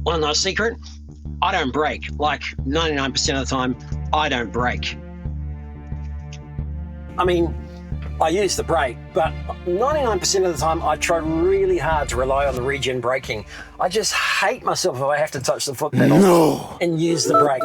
One nice secret, I don't brake. Like 99% of the time, I don't brake. I mean, I use the brake, but 99% of the time I try really hard to rely on the Regen Braking. I just hate myself if I have to touch the foot pedal and use the brake.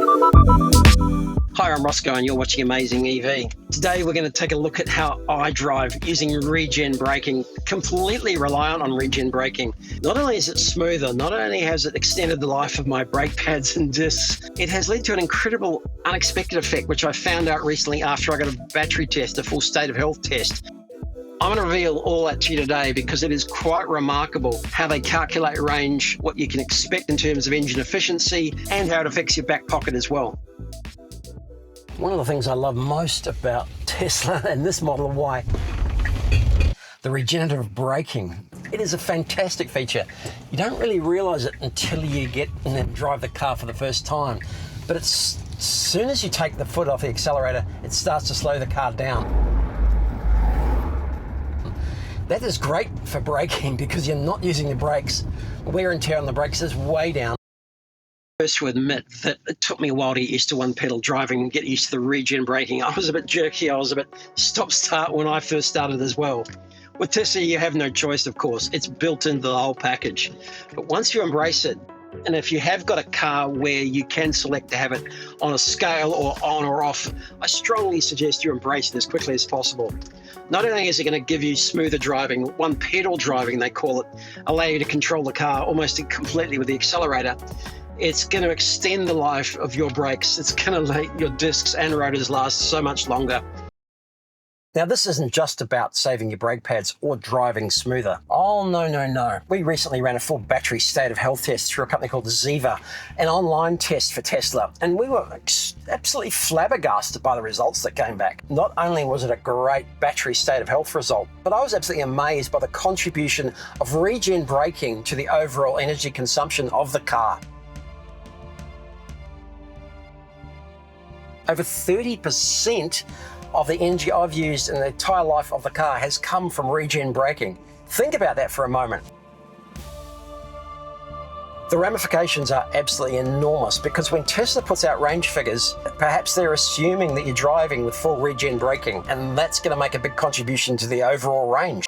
Hi, I'm Roscoe and you're watching Amazing EV. Today we're going to take a look at how I drive using Regen Braking, completely reliant on Regen Braking. Not only is it smoother, not only has it extended the life of my brake pads and discs, it has led to an incredible unexpected effect which I found out recently after I got a battery test, a full state of health test. I'm going to reveal all that to you today because it is quite remarkable how they calculate range, what you can expect in terms of engine efficiency, and how it affects your back pocket as well. One of the things I love most about Tesla and this Model Y, the regenerative braking. It is a fantastic feature. You don't really realize it until you get in and drive the car for the first time. But as soon as you take the foot off the accelerator, it starts to slow the car down. That is great for braking because you're not using the brakes. Wear and tear on the brakes is way down. First to admit that it took me a while to get used to one pedal driving and get used to the Regen Braking. I was a bit jerky, I was a bit stop-start when I first started as well. With Tesla, you have no choice, of course. It's built into the whole package. But once you embrace it, and if you have got a car where you can select to have it on a scale or on or off, I strongly suggest you embrace it as quickly as possible. Not only is it going to give you smoother driving, one pedal driving they call it, allow you to control the car almost completely with the accelerator, it's going to extend the life of your brakes. It's going to let your discs and rotors last so much longer. Now, this isn't just about saving your brake pads or driving smoother. Oh, no. We recently ran a full battery state of health test through a company called Zeva, an online test for Tesla, and we were absolutely flabbergasted by the results that came back. Not only was it a great battery state of health result, but I was absolutely amazed by the contribution of Regen Braking to the overall energy consumption of the car. Over 30% of the energy I've used in the entire life of the car has come from Regen Braking. Think about that for a moment. The ramifications are absolutely enormous because when Tesla puts out range figures, perhaps they're assuming that you're driving with full Regen Braking, and that's going to make a big contribution to the overall range.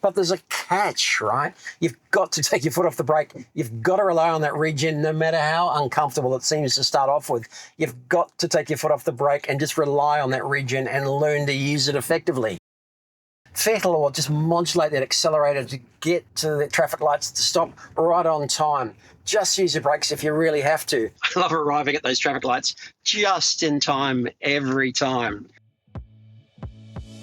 But there's a catch, right? You've got to take your foot off the brake. You've got to rely on that regen no matter how uncomfortable it seems to start off with. You've got to take your foot off the brake and just rely on that regen and learn to use it effectively. Throttle or just modulate that accelerator to get to the traffic lights to stop right on time. Just use your brakes if you really have to. I love arriving at those traffic lights just in time every time.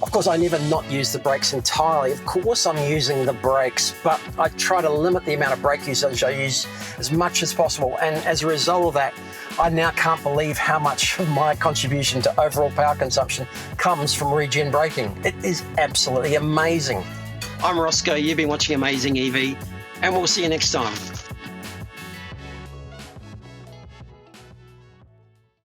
Of course, I never not use the brakes entirely. Of course, I'm using the brakes, but I try to limit the amount of brake usage I use as much as possible. And as a result of that, I now can't believe how much of my contribution to overall power consumption comes from Regen Braking. It is absolutely amazing. I'm Roscoe. You've been watching Amazing EV, and we'll see you next time.